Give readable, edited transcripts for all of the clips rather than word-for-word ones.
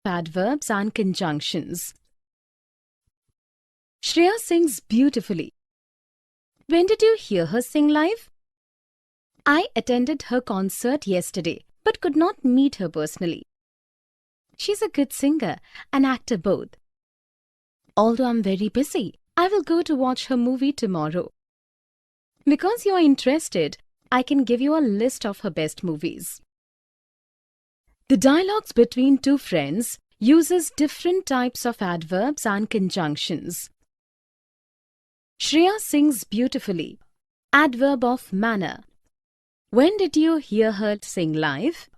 Adverbs and conjunctions. Shreya sings beautifully. When did you hear her sing live? I attended her concert yesterday, but could not meet her personally. She's a good singer and actor both. Although I'm very busy, I will go to watch her movie tomorrow. Because you are interested, I can give you a list of her best movies. The dialogues between two friends uses different types of adverbs and conjunctions. Shreya sings beautifully. Adverb of manner. When did you hear her sing live?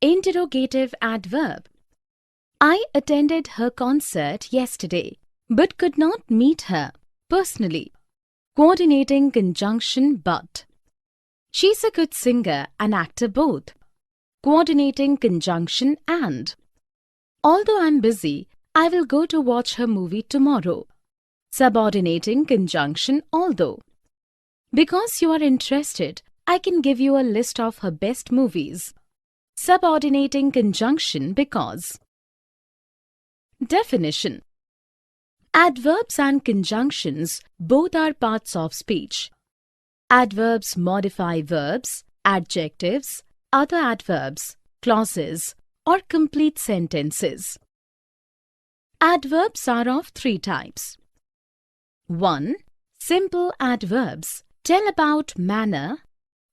Interrogative adverb. I attended her concert yesterday, but could not meet her personally. Coordinating conjunction but. She's a good singer and actor both. Coordinating conjunction and. Although I'm busy, I will go to watch her movie tomorrow. Subordinating conjunction although. Because you are interested, I can give you a list of her best movies. Subordinating conjunction because. Definition. Adverbs and conjunctions both are parts of speech. Adverbs modify verbs, adjectives, other adverbs, clauses, or complete sentences. Adverbs are of three types. 1. Simple adverbs tell about manner,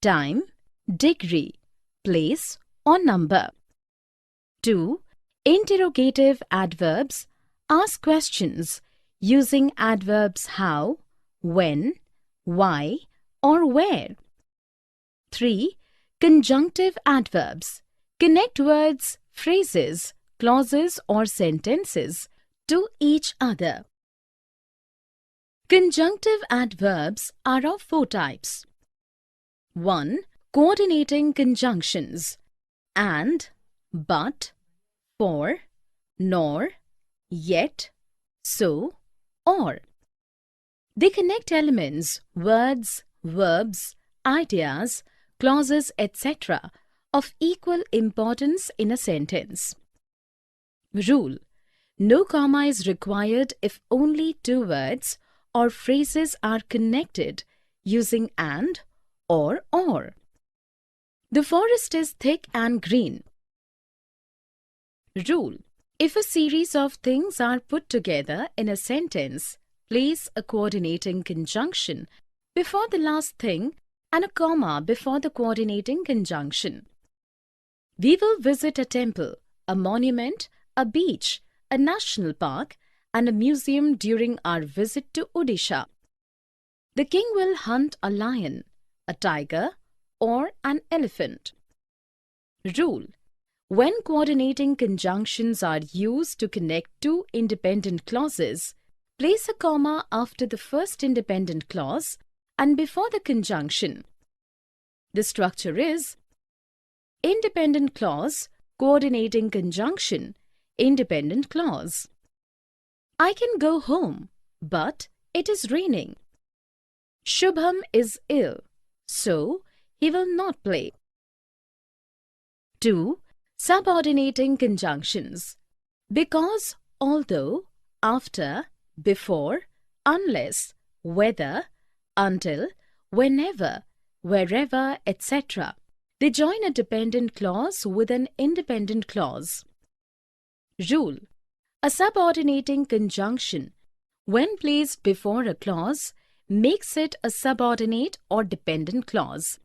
time, degree, place, or number. 2. Interrogative adverbs ask questions using adverbs how, when, why, or where. 3. Conjunctive adverbs connect words, phrases, clauses, or sentences to each other. Conjunctive adverbs are of four types. 1. Coordinating conjunctions and, but, for, nor, yet, so, or. They connect elements, words, verbs, ideas, clauses, etc. of equal importance in a sentence. Rule. No comma is required if only two words or phrases are connected using and or. The forest is thick and green. Rule. If a series of things are put together in a sentence, place a coordinating conjunction before the last thing and a comma before the coordinating conjunction. We will visit a temple, a monument, a beach, a national park, and a museum during our visit to Odisha. The king will hunt a lion, a tiger, or an elephant. Rule. When coordinating conjunctions are used to connect two independent clauses, place a comma after the first independent clause and before the conjunction. The structure is independent clause, coordinating conjunction, independent clause. I can go home, but it is raining. Shubham is ill, so he will not play. 2. Subordinating conjunctions. Because, although, after, before, unless, whether, until, whenever, wherever, etc. They join a dependent clause with an independent clause. Rule. A subordinating conjunction, when placed before a clause, makes it a subordinate or dependent clause.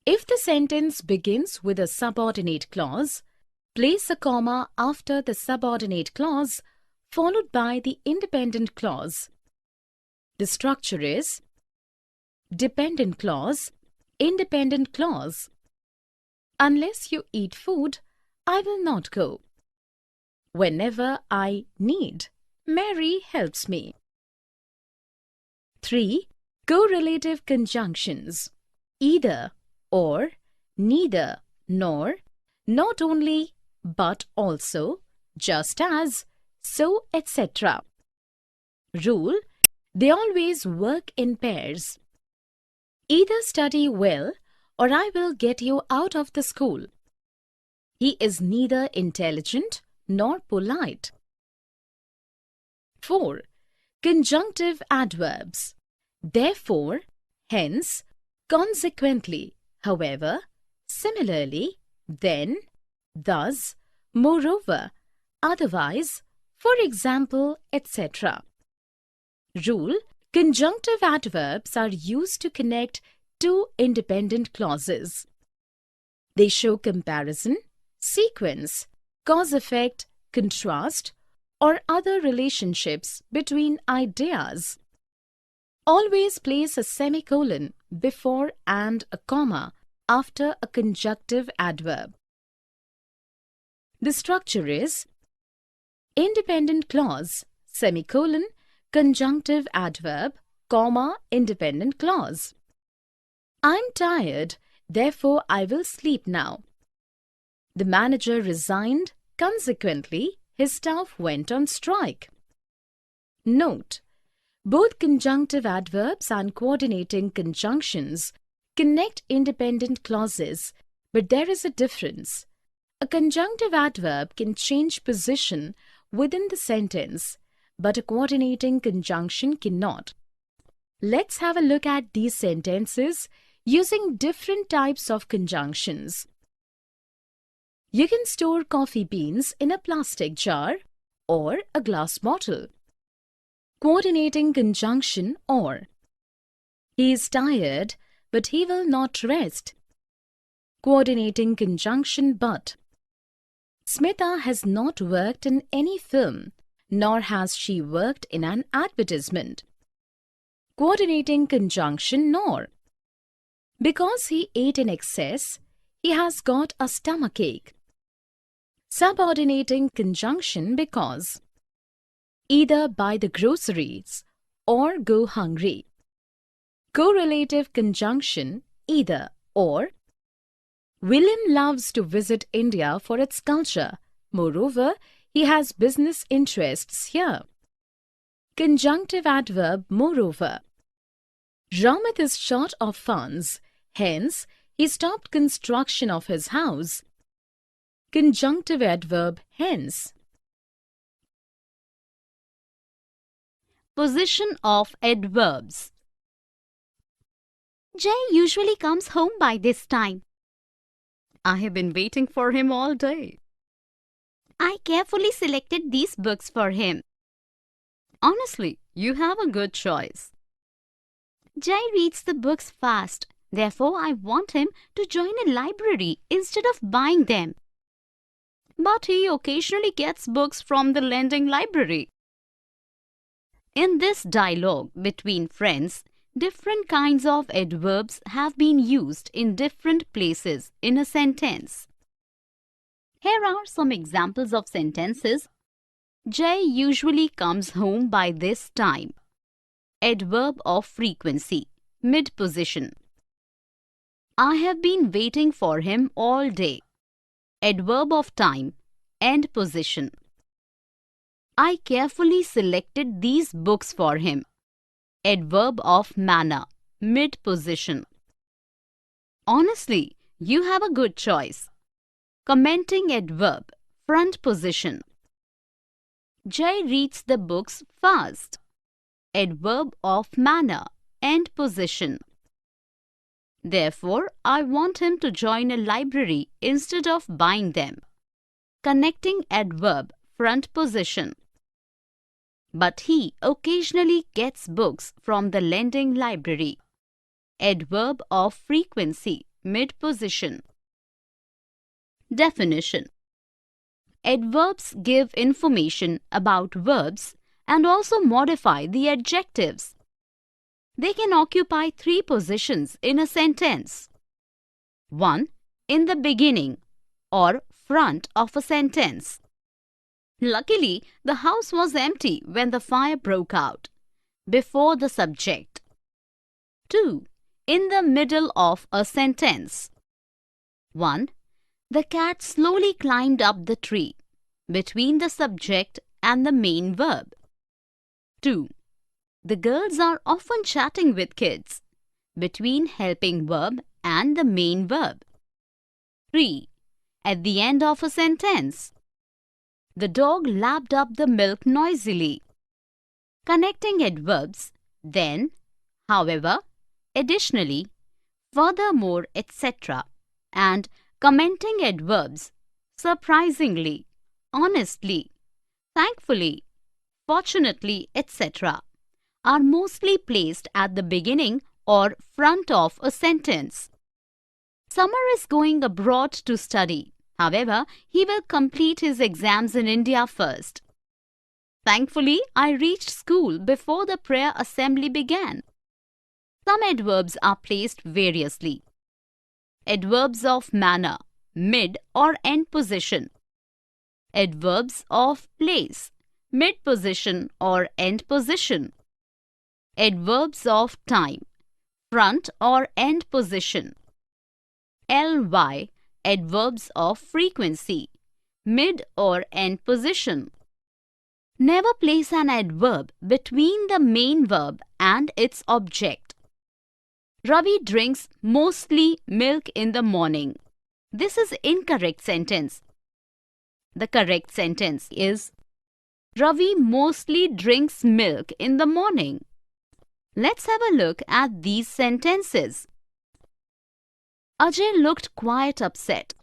If the sentence begins with a subordinate clause, place a comma after the subordinate clause followed by the independent clause. The structure is dependent clause, independent clause. Unless you eat food, I will not go. Whenever I need, Mary helps me. 3. Correlative conjunctions. Either, or, neither, nor, not only, but also, just as, so, etc. Rule. They always work in pairs. Either study well, or I will get you out of the school. He is neither intelligent nor polite. 4. Conjunctive adverbs. Therefore, hence, consequently, however, similarly, then, thus, moreover, otherwise, for example, etc. Rule: conjunctive adverbs are used to connect two independent clauses. They show comparison, sequence, cause-effect, contrast, or other relationships between ideas. Always place a semicolon before and a comma after a conjunctive adverb. The structure is independent clause, semicolon, conjunctive adverb, comma, independent clause. I'm tired, therefore I will sleep now. The manager resigned, consequently, his staff went on strike. Note: both conjunctive adverbs and coordinating conjunctions connect independent clauses, but there is a difference. A conjunctive adverb can change position within the sentence, but a coordinating conjunction cannot. Let's have a look at these sentences using different types of conjunctions. You can store coffee beans in a plastic jar or a glass bottle. Coordinating conjunction or. He is tired, but he will not rest. Coordinating conjunction but. Smitha has not worked in any film, nor has she worked in an advertisement. Coordinating conjunction nor. Because he ate in excess, he has got a stomachache. Subordinating conjunction because. Either buy the groceries or go hungry. Correlative conjunction either or. William loves to visit India for its culture. Moreover, he has business interests here. Conjunctive adverb moreover. Ramit is short of funds, hence he stopped construction of his house. Conjunctive adverb hence. Position of adverbs. Jay usually comes home by this time. I have been waiting for him all day. I carefully selected these books for him. Honestly, you have a good choice. Jay reads the books fast. Therefore, I want him to join a library instead of buying them. But he occasionally gets books from the lending library. In this dialogue between friends, different kinds of adverbs have been used in different places in a sentence. Here are some examples of sentences. Jay usually comes home by this time. Adverb of frequency, mid-position. I have been waiting for him all day. Adverb of time, end position. I carefully selected these books for him. Adverb of manner, mid-position. Honestly, you have a good choice. Commenting adverb, front position. Jay reads the books fast. Adverb of manner, end position. Therefore, I want him to join a library instead of buying them. Connecting adverb, front position. But he occasionally gets books from the lending library. Adverb of frequency, mid-position. Definition. Adverbs give information about verbs and also modify the adjectives. They can occupy three positions in a sentence. 1. In the beginning or front of a sentence. Luckily, the house was empty when the fire broke out. Before the subject. 2. In the middle of a sentence. 1. The cat slowly climbed up the tree. Between the subject and the main verb. 2. The girls are often chatting with kids. Between helping verb and the main verb. 3. At the end of a sentence. The dog lapped up the milk noisily. Connecting adverbs then, however, additionally, furthermore, etc. and commenting adverbs surprisingly, honestly, thankfully, fortunately, etc. are mostly placed at the beginning or front of a sentence. Summer is going abroad to study. However, he will complete his exams in India first. Thankfully, I reached school before the prayer assembly began. Some adverbs are placed variously. Adverbs of manner, mid or end position. Adverbs of place, mid position or end position. Adverbs of time, front or end position. ly, adverbs of frequency, mid or end position. Never place an adverb between the main verb and its object. Ravi drinks mostly milk in the morning. This is incorrect sentence. The correct sentence is Ravi mostly drinks milk in the morning. Let's have a look at these sentences. Ajay looked quite upset.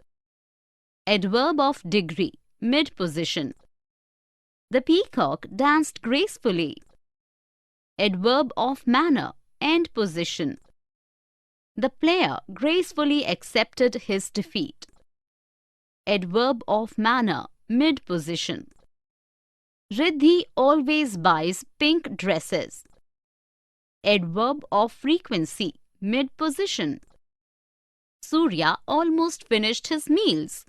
Adverb of degree, mid position. The peacock danced gracefully. Adverb of manner, end position. The player gracefully accepted his defeat. Adverb of manner, mid position. Riddhi always buys pink dresses. Adverb of frequency, mid position. Surya almost finished his meals.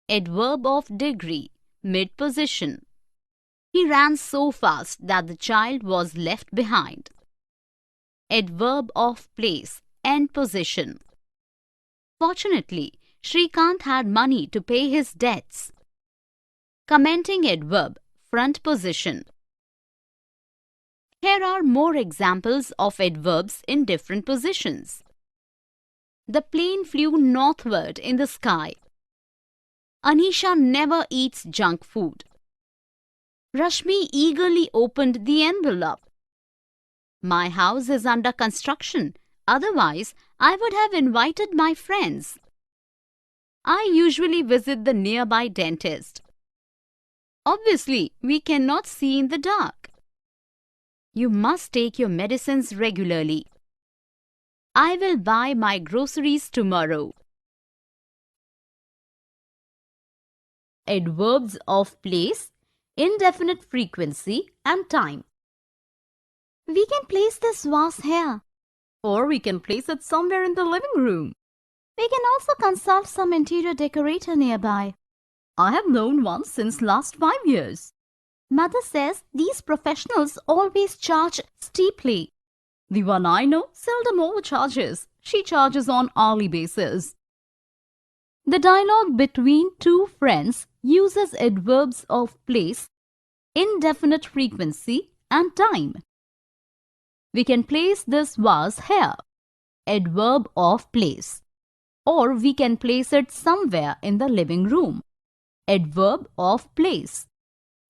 Adverb of degree, mid position. He ran so fast that the child was left behind. Adverb of place, end position. Fortunately, Shrikant had money to pay his debts. Commenting adverb, front position. Here are more examples of adverbs in different positions. The plane flew northward in the sky. Anisha never eats junk food. Rashmi eagerly opened the envelope. My house is under construction. Otherwise, I would have invited my friends. I usually visit the nearby dentist. Obviously, we cannot see in the dark. You must take your medicines regularly. I will buy my groceries tomorrow. Adverbs of place, indefinite frequency and time. We can place this vase here. Or we can place it somewhere in the living room. We can also consult some interior decorator nearby. I have known one since last 5 years. Mother says these professionals always charge steeply. The one I know seldom overcharges. She charges on hourly basis. The dialogue between two friends uses adverbs of place, indefinite frequency and time. We can place this vase here. Adverb of place. Or we can place it somewhere in the living room. Adverb of place.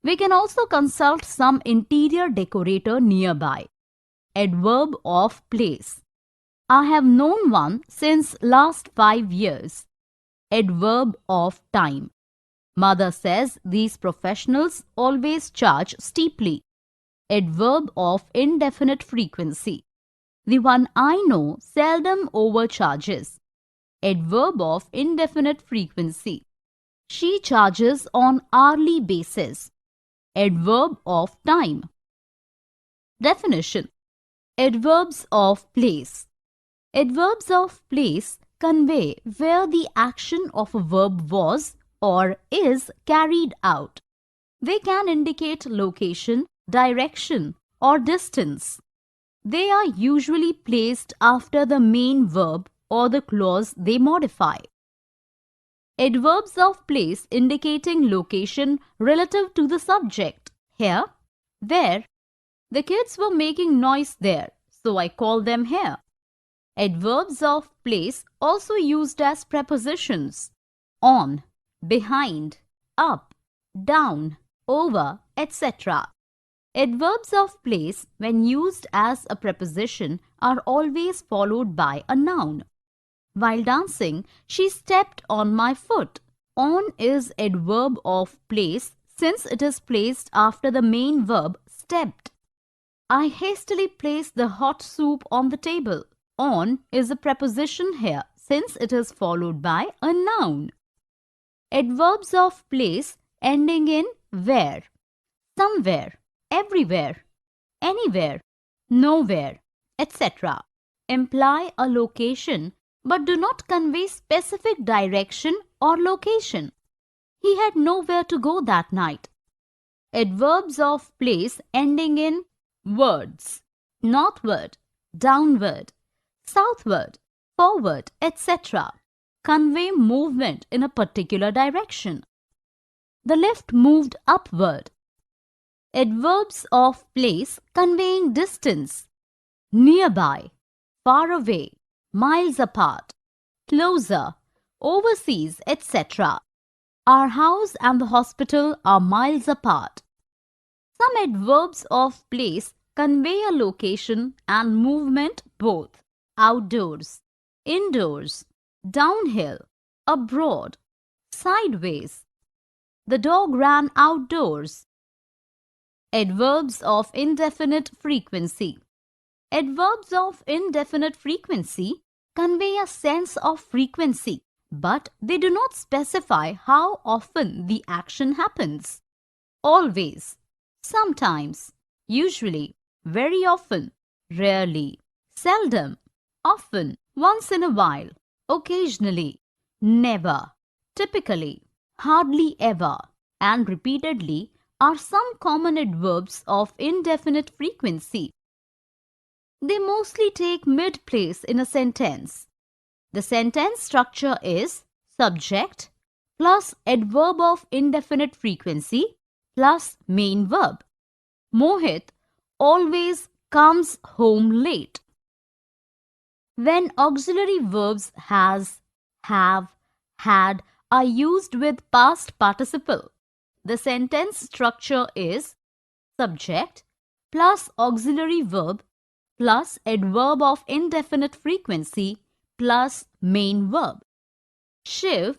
We can also consult some interior decorator nearby. Adverb of place. I have known one since last 5 years. Adverb of time. Mother says these professionals always charge steeply. Adverb of indefinite frequency. The one I know seldom overcharges. Adverb of indefinite frequency. She charges on hourly basis. Adverb of time. Definition. Adverbs of place. Adverbs of place convey where the action of a verb was or is carried out. They can indicate location, direction, or distance. They are usually placed after the main verb or the clause they modify. Adverbs of place indicating location relative to the subject. Here, there. The kids were making noise there, so I call them here. Adverbs of place also used as prepositions. On, behind, up, down, over, etc. Adverbs of place, when used as a preposition, are always followed by a noun. While dancing, she stepped on my foot. On is adverb of place since it is placed after the main verb stepped. I hastily placed the hot soup on the table. On is a preposition here since it is followed by a noun. Adverbs of place ending in where, somewhere, everywhere, anywhere, nowhere, etc. imply a location but do not convey specific direction or location. He had nowhere to go that night. Adverbs of place ending in words, northward, downward, southward, forward, etc. convey movement in a particular direction. The lift moved upward. Adverbs of place conveying distance, nearby, far away, miles apart, closer, overseas, etc. Our house and the hospital are miles apart. Some adverbs of place convey a location and movement both outdoors, indoors, downhill, abroad, sideways. The dog ran outdoors. Adverbs of indefinite frequency. Adverbs of indefinite frequency convey a sense of frequency, but they do not specify how often the action happens. Always, sometimes, usually, very often, rarely, seldom, often, once in a while, occasionally, never, typically, hardly ever, and repeatedly are some common adverbs of indefinite frequency. They mostly take mid-place in a sentence. The sentence structure is subject plus adverb of indefinite frequency plus main verb. Mohit always comes home late. When auxiliary verbs has, have, had are used with past participle, the sentence structure is subject plus auxiliary verb plus adverb of indefinite frequency plus main verb. Shiv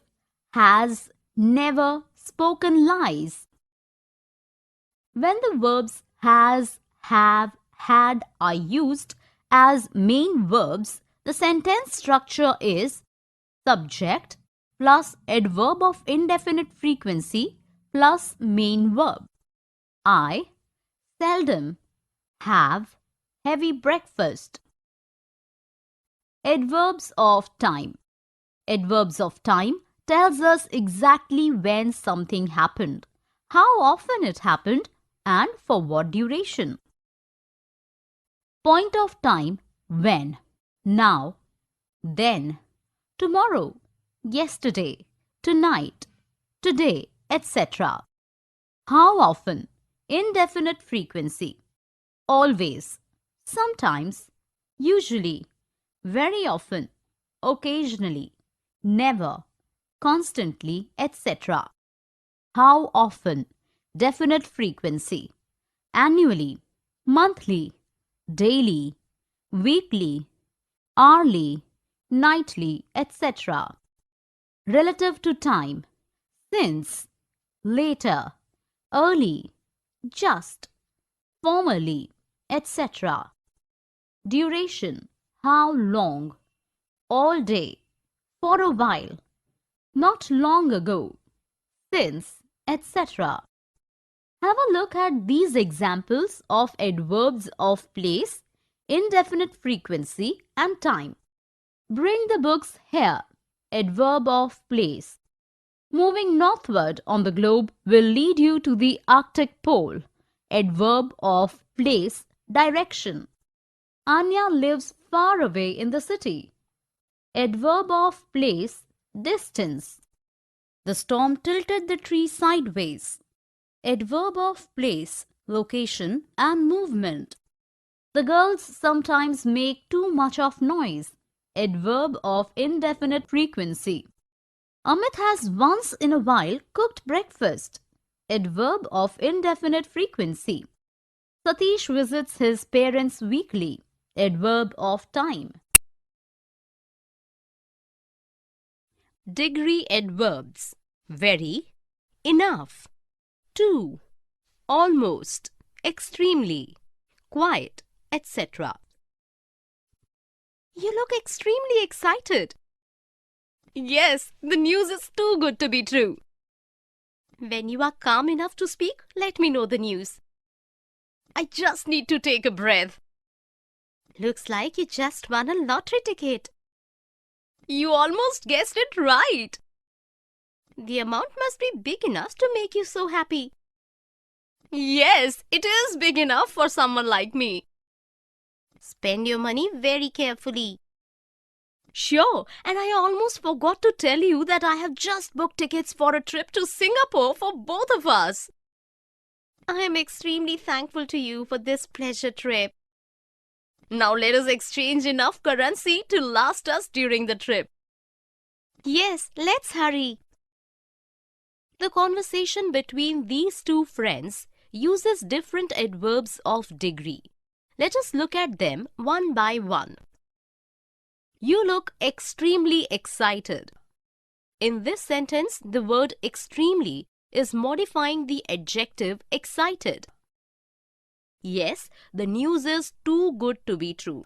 has never spoken lies. When the verbs has, have, had are used as main verbs, the sentence structure is subject plus adverb of indefinite frequency plus main verb. I seldom have heavy breakfast. Adverbs of time. Adverbs of time tells us exactly when something happened, how often it happened, and for what duration. Point of time when, now, then, tomorrow, yesterday, tonight, today, etc. How often? Indefinite frequency. Always, sometimes, usually, very often, occasionally, never, constantly, etc. How often? Definite frequency. Annually, monthly, daily, weekly, hourly, nightly, etc. Relative to time. Since, later, early, just, formerly, etc. Duration. How long? All day, for a while, not long ago, since, etc. Have a look at these examples of adverbs of place, indefinite frequency, and time. Bring the books here. Adverb of place. Moving northward on the globe will lead you to the Arctic pole. Adverb of place, direction. Anya lives far away in the city. Adverb of place, distance. The storm tilted the tree sideways. Adverb of place, location and movement. The girls sometimes make too much of noise. Adverb of indefinite frequency. Amit has once in a while cooked breakfast. Adverb of indefinite frequency. Satish visits his parents weekly. Adverb of time. Degree adverbs. Very, enough, too, almost, extremely, quite, etc. You look extremely excited. Yes, the news is too good to be true. When you are calm enough to speak, let me know the news. I just need to take a breath. Looks like you just won a lottery ticket. You almost guessed it right. The amount must be big enough to make you so happy. Yes, it is big enough for someone like me. Spend your money very carefully. Sure, and I almost forgot to tell you that I have just booked tickets for a trip to Singapore for both of us. I am extremely thankful to you for this pleasure trip. Now let us exchange enough currency to last us during the trip. Yes, let's hurry. The conversation between these two friends uses different adverbs of degree. Let us look at them one by one. You look extremely excited. In this sentence, the word extremely is modifying the adjective excited. Yes, the news is too good to be true.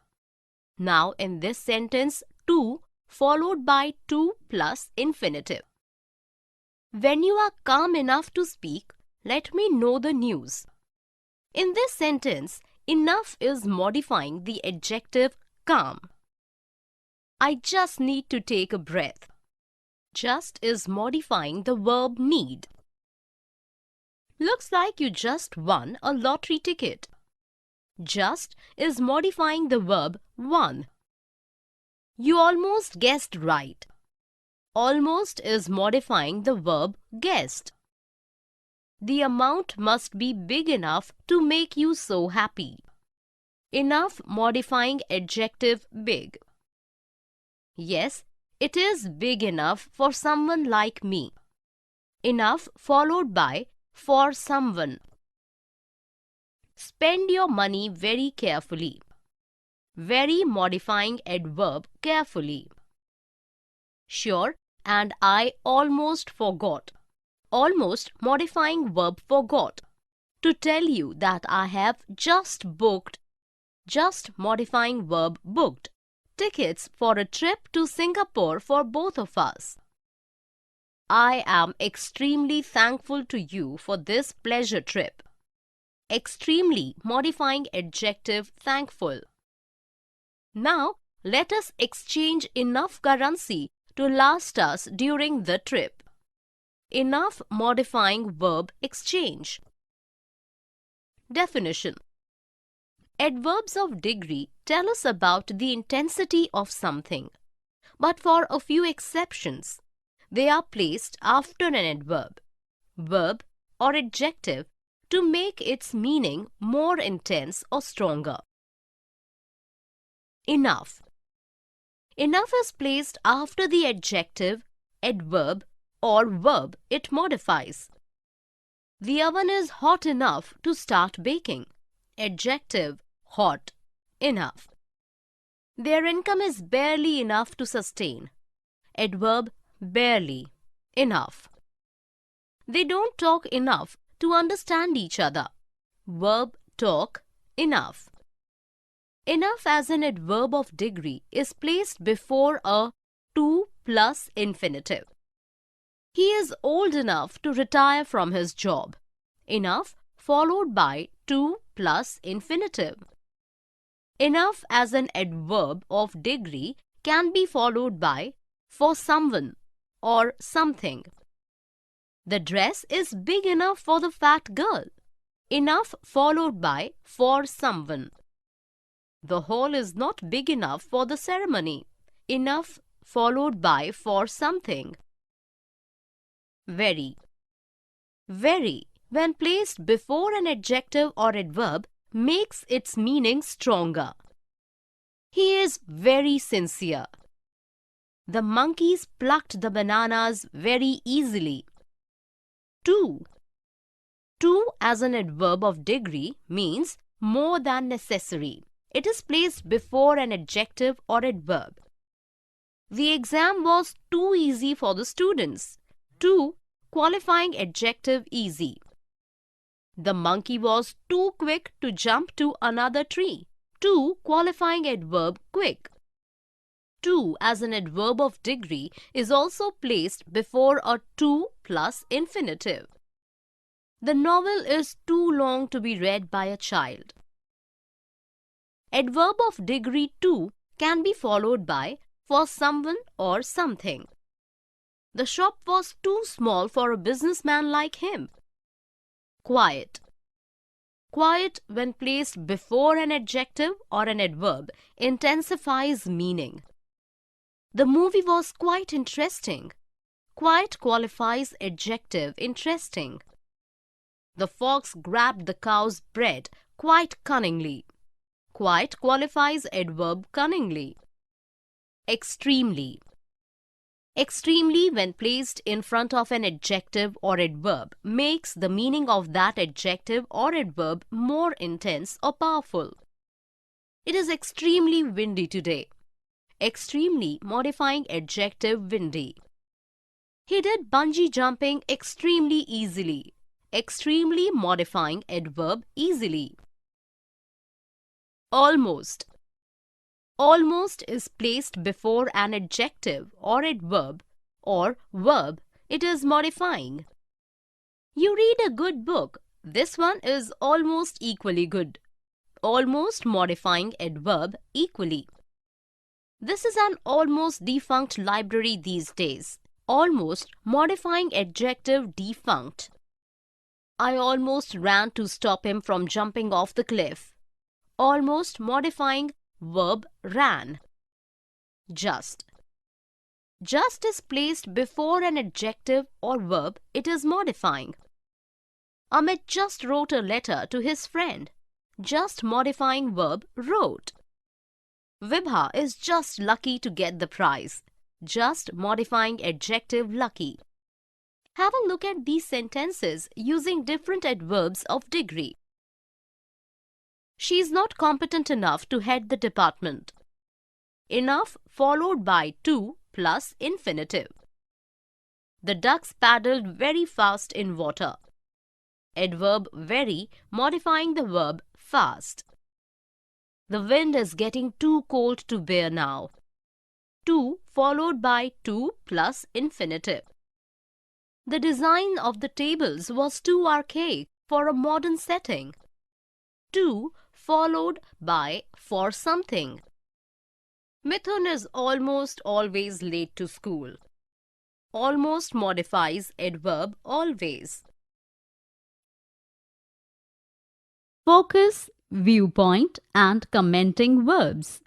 Now in this sentence, too followed by to plus infinitive. When you are calm enough to speak, let me know the news. In this sentence, enough is modifying the adjective calm. I just need to take a breath. Just is modifying the verb need. Looks like you just won a lottery ticket. Just is modifying the verb won. You almost guessed right. Almost is modifying the verb guessed. The amount must be big enough to make you so happy. Enough modifying adjective big. Yes, it is big enough for someone like me. Enough followed by for someone. Spend your money very carefully. Very modifying adverb carefully. Sure, and I almost forgot. Almost modifying verb forgot. To tell you that I have just booked. Just modifying verb booked. Tickets for a trip to Singapore for both of us. I am extremely thankful to you for this pleasure trip. Extremely modifying adjective thankful. Now, let us exchange enough currency to last us during the trip. Enough modifying verb exchange. Definition. Adverbs of degree tell us about the intensity of something, but for a few exceptions, they are placed after an adverb, verb or adjective to make its meaning more intense or stronger. Enough. Enough is placed after the adjective, adverb or verb it modifies. The oven is hot enough to start baking. Adjective, hot, enough. Their income is barely enough to sustain. Adverb, barely, enough. They don't talk enough to understand each other. Verb, talk, enough. Enough as an adverb of degree is placed before a to plus infinitive. He is old enough to retire from his job. Enough followed by to plus infinitive. Enough as an adverb of degree can be followed by for someone or something. The dress is big enough for the fat girl. Enough followed by for someone. The hall is not big enough for the ceremony. Enough followed by for something. Very. Very, when placed before an adjective or adverb, makes its meaning stronger. He is very sincere. The monkeys plucked the bananas very easily. Too. To as an adverb of degree means more than necessary. It is placed before an adjective or adverb. The exam was too easy for the students. To qualifying adjective easy. The monkey was too quick to jump to another tree. To qualifying adverb quick. To as an adverb of degree is also placed before a to plus infinitive. The novel is too long to be read by a child. Adverb of degree to can be followed by for someone or something. The shop was too small for a businessman like him. Quiet. Quiet, when placed before an adjective or an adverb, intensifies meaning. The movie was quite interesting. Quite qualifies adjective interesting. The fox grabbed the cow's bread quite cunningly. Quite qualifies adverb cunningly. Extremely. Extremely, when placed in front of an adjective or adverb, makes the meaning of that adjective or adverb more intense or powerful. It is extremely windy today. Extremely modifying adjective windy. He did bungee jumping extremely easily. Extremely modifying adverb easily. Almost. Almost is placed before an adjective or adverb or verb. It is modifying. You read a good book. This one is almost equally good. Almost modifying adverb equally. This is an almost defunct library these days. Almost modifying adjective defunct. I almost ran to stop him from jumping off the cliff. Almost modifying verb ran. Just. Just is placed before an adjective or verb. It is modifying. Amit just wrote a letter to his friend. Just modifying verb wrote. Vibha is just lucky to get the prize. Just modifying adjective lucky. Have a look at these sentences using different adverbs of degree. She is not competent enough to head the department. Enough followed by to plus infinitive. The ducks paddled very fast in water. Adverb very modifying the verb fast. The wind is getting too cold to bear now. To followed by to plus infinitive. The design of the tables was too archaic for a modern setting. To followed by for something. Mithun is almost always late to school. Almost modifies adverb always. Focus, viewpoint, and commenting verbs.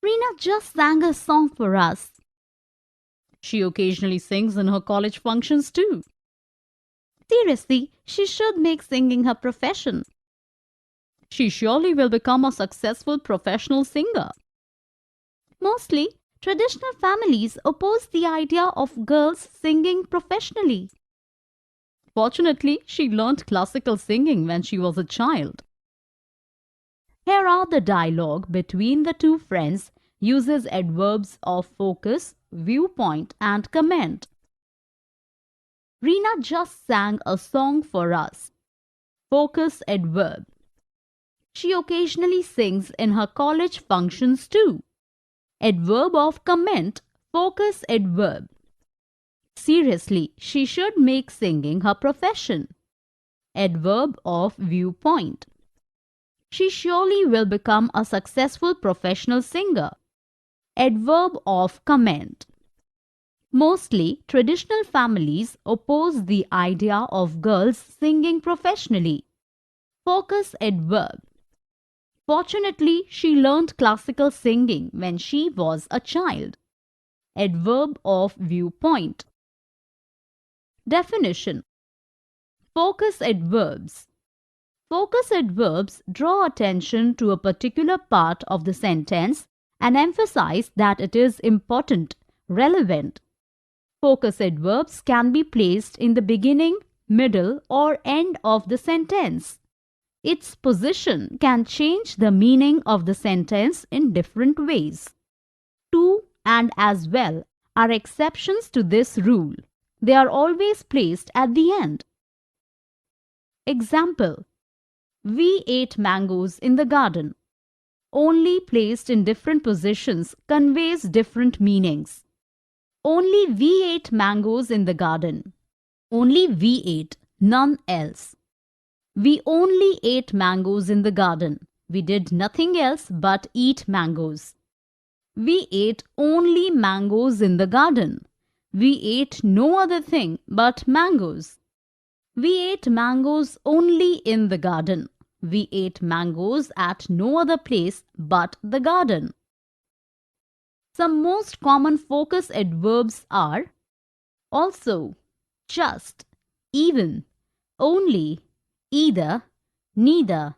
Reena just sang a song for us. She occasionally sings in her college functions too. Seriously, she should make singing her profession. She surely will become a successful professional singer. Mostly, traditional families oppose the idea of girls singing professionally. Fortunately, she learnt classical singing when she was a child. Here are the dialogue between the two friends uses adverbs of focus, viewpoint, and comment. Reena just sang a song for us. Focus adverb. She occasionally sings in her college functions too. Adverb of comment, focus adverb. Seriously, she should make singing her profession. Adverb of viewpoint. She surely will become a successful professional singer. Adverb of comment. Mostly, traditional families oppose the idea of girls singing professionally. Focus adverb. Fortunately, she learnt classical singing when she was a child. Adverb of viewpoint. Definition. Focus adverbs. Focus adverbs draw attention to a particular part of the sentence and emphasize that it is important, relevant. Focus adverbs can be placed in the beginning, middle, or end of the sentence. Its position can change the meaning of the sentence in different ways. To and as well are exceptions to this rule. They are always placed at the end. Example: we ate mangoes in the garden. Only placed in different positions conveys different meanings. Only we ate mangoes in the garden. Only we ate, none else. We only ate mangoes in the garden. We did nothing else but eat mangoes. We ate only mangoes in the garden. We ate no other thing but mangoes. We ate mangoes only in the garden. We ate mangoes at no other place but the garden. Some most common focus adverbs are also, just, even, only, either, neither,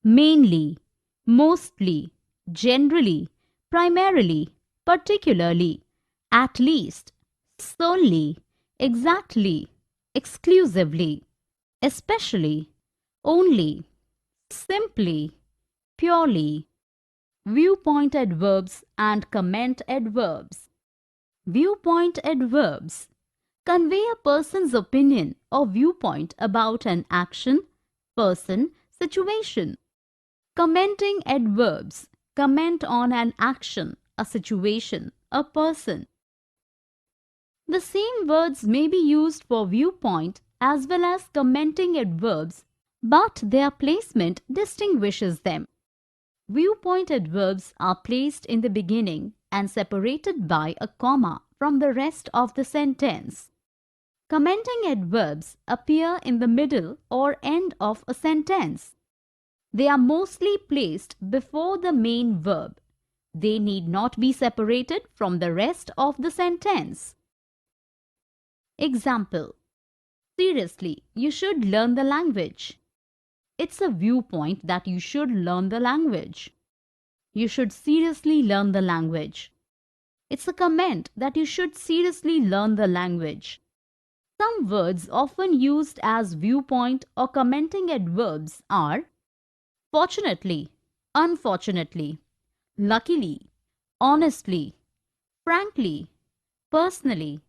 mainly, mostly, generally, primarily, particularly, at least, solely, exactly, exclusively, especially, only, simply, purely. Viewpoint adverbs and comment adverbs. Viewpoint adverbs convey a person's opinion or viewpoint about an action, person, situation. Commenting adverbs comment on an action, a situation, a person. The same words may be used for viewpoint as well as commenting adverbs, but their placement distinguishes them. Viewpoint adverbs are placed in the beginning and separated by a comma from the rest of the sentence. Commenting adverbs appear in the middle or end of a sentence. They are mostly placed before the main verb. They need not be separated from the rest of the sentence. Example: seriously, you should learn the language. It's a viewpoint that you should learn the language. You should seriously learn the language. It's a comment that you should seriously learn the language. Some words often used as viewpoint or commenting adverbs are fortunately, unfortunately, luckily, honestly, frankly, personally,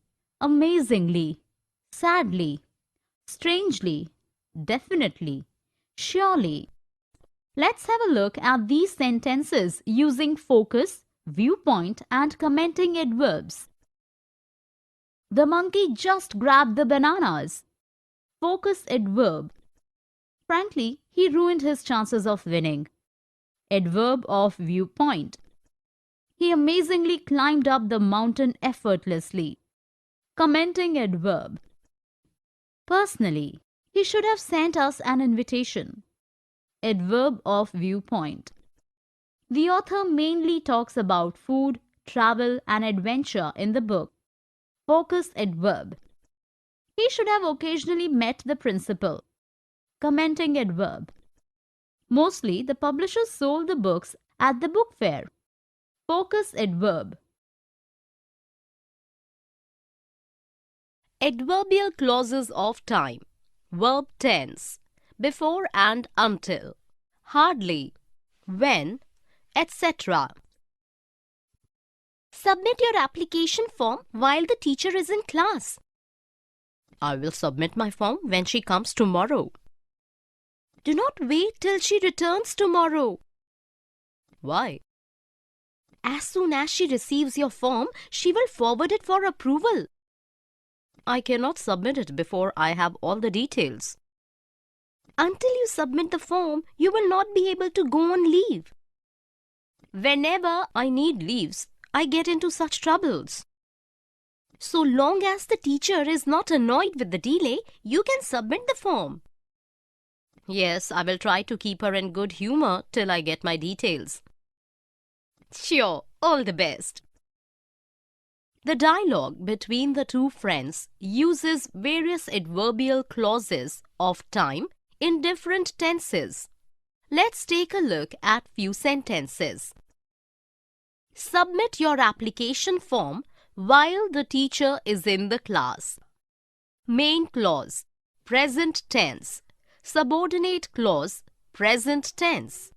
amazingly, sadly, strangely, definitely, surely. Let's have a look at these sentences using focus, viewpoint, and commenting adverbs. The monkey just grabbed the bananas. Focus adverb. Frankly, he ruined his chances of winning. Adverb of viewpoint. He amazingly climbed up the mountain effortlessly. Commenting adverb. Personally, he should have sent us an invitation. Adverb of viewpoint. The author mainly talks about food, travel, and adventure in the book. Focus adverb. He should have occasionally met the principal. Commenting adverb. Mostly, the publishers sold the books at the book fair. Focus adverb. Adverbial clauses of time. Verb tense. Before and until. Hardly. When. Etc. Submit your application form while the teacher is in class. I will submit my form when she comes tomorrow. Do not wait till she returns tomorrow. Why? As soon as she receives your form, she will forward it for approval. I cannot submit it before I have all the details. Until you submit the form, you will not be able to go on leave. Whenever I need leaves, I get into such troubles. So long as the teacher is not annoyed with the delay, you can submit the form. Yes, I will try to keep her in good humor till I get my details. Sure, all the best. The dialogue between the two friends uses various adverbial clauses of time in different tenses. Let's take a look at few sentences. Submit your application form while the teacher is in the class. Main clause. present tense. Subordinate clause, present tense.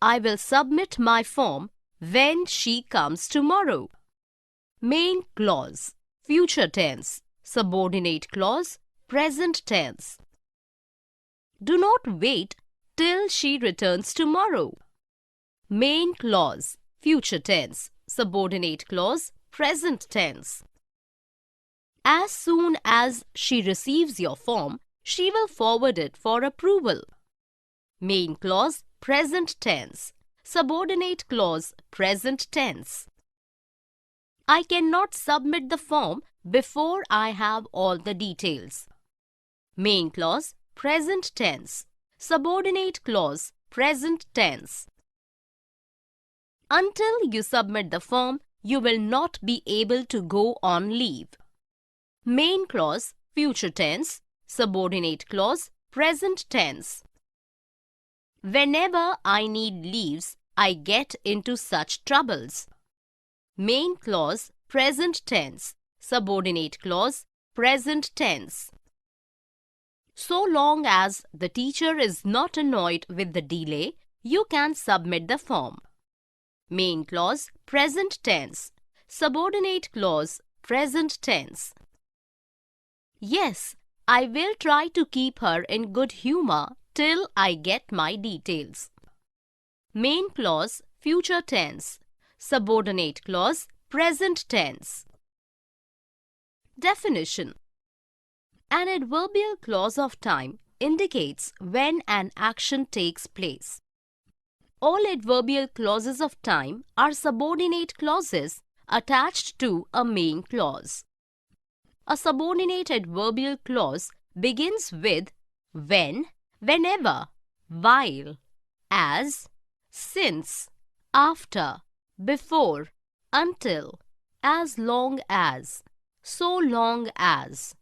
I will submit my form when she comes tomorrow. Main clause, future tense. Subordinate clause, present tense. Do not wait till she returns tomorrow. Main clause, future tense. Subordinate clause, present tense. As soon as she receives your form, she will forward it for approval. Main clause, present tense. Subordinate clause, present tense. I cannot submit the form before I have all the details. Main clause, present tense. Subordinate clause, present tense. Until you submit the form, you will not be able to go on leave. Main clause, future tense. Subordinate clause, present tense. Whenever I need leaves, I get into such troubles. Main clause, present tense. Subordinate clause, present tense. So long as the teacher is not annoyed with the delay, you can submit the form. Main clause, present tense. Subordinate clause, present tense. Yes, I will try to keep her in good humor till I get my details. Main clause, future tense. Subordinate clause, present tense. Definition. An adverbial clause of time indicates when an action takes place. All adverbial clauses of time are subordinate clauses attached to a main clause. A subordinate adverbial clause begins with when, whenever, while, as, since, after, before, until, as long as, so long as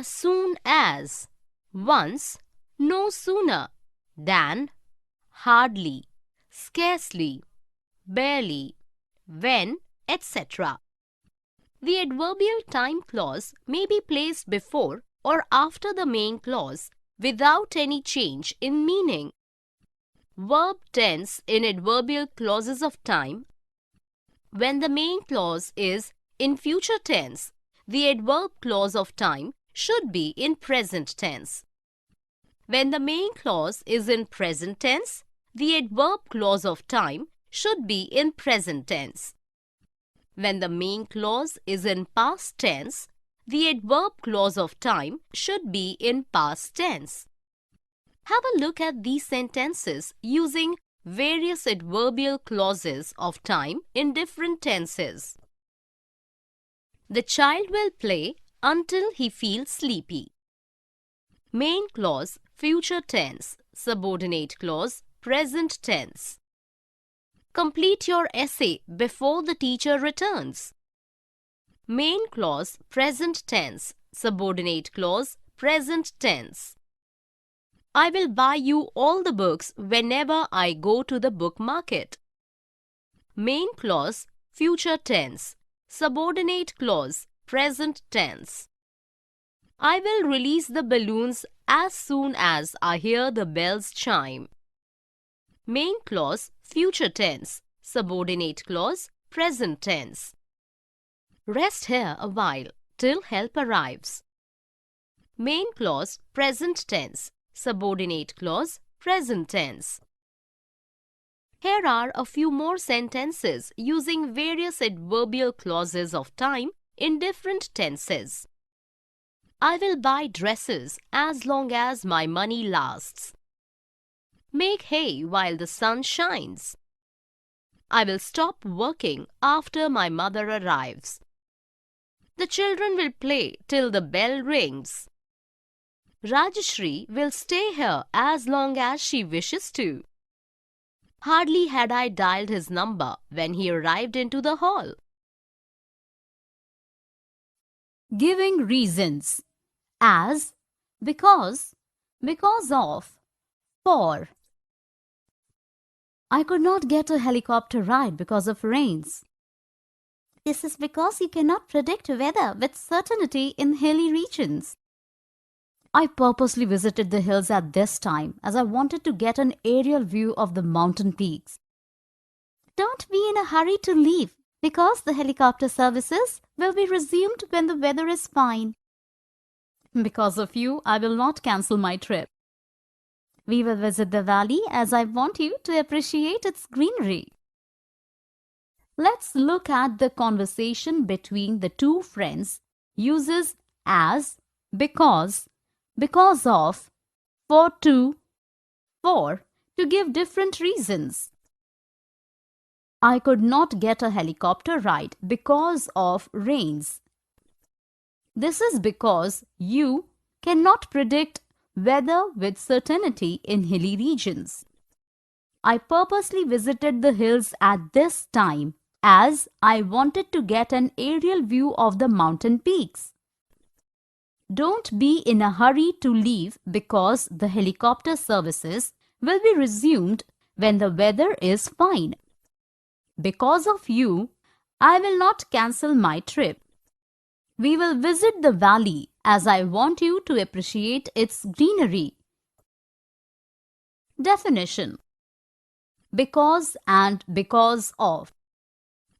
soon as, once, no sooner, than, hardly, scarcely, barely, when, etc. The adverbial time clause may be placed before or after the main clause without any change in meaning. Verb tense in adverbial clauses of time. When the main clause is in future tense, the adverb clause of time should be in present tense. When the main clause is in present tense, the adverb clause of time should be in present tense. When the main clause is in past tense, the adverb clause of time should be in past tense. Have a look at these sentences using various adverbial clauses of time in different tenses. The child will play until he feels sleepy. Main clause, future tense. Subordinate clause, present tense. Complete your essay before the teacher returns. Main clause, present tense. Subordinate clause, present tense. I will buy you all the books whenever I go to the book market. Main clause, future tense. Subordinate clause, present tense. I will release the balloons as soon as I hear the bells chime. Main clause, future tense. Subordinate clause, present tense. Rest here a while till help arrives. Main clause, present tense. Subordinate clause, present tense. Here are a few more sentences using various adverbial clauses of time in different tenses. I will buy dresses as long as my money lasts. Make hay while the sun shines. I will stop working after my mother arrives. The children will play till the bell rings. Rajashri will stay here as long as she wishes to. Hardly had I dialed his number when he arrived into the hall. Giving reasons as, because of, for. I could not get a helicopter ride because of rains. This is because you cannot predict weather with certainty in hilly regions. I purposely visited the hills at this time as I wanted to get an aerial view of the mountain peaks. Don't be in a hurry to leave because the helicopter services will be resumed when the weather is fine. Because of you, I will not cancel my trip. We will visit the valley as I want you to appreciate its greenery. Let's look at the conversation between the two friends. Uses as, because of, for to give different reasons. I could not get a helicopter ride because of rains. This is because you cannot predict weather with certainty in hilly regions. I purposely visited the hills at this time as I wanted to get an aerial view of the mountain peaks. Don't be in a hurry to leave because the helicopter services will be resumed when the weather is fine. Because of you, I will not cancel my trip. We will visit the valley as I want you to appreciate its greenery. Definition: because and because of.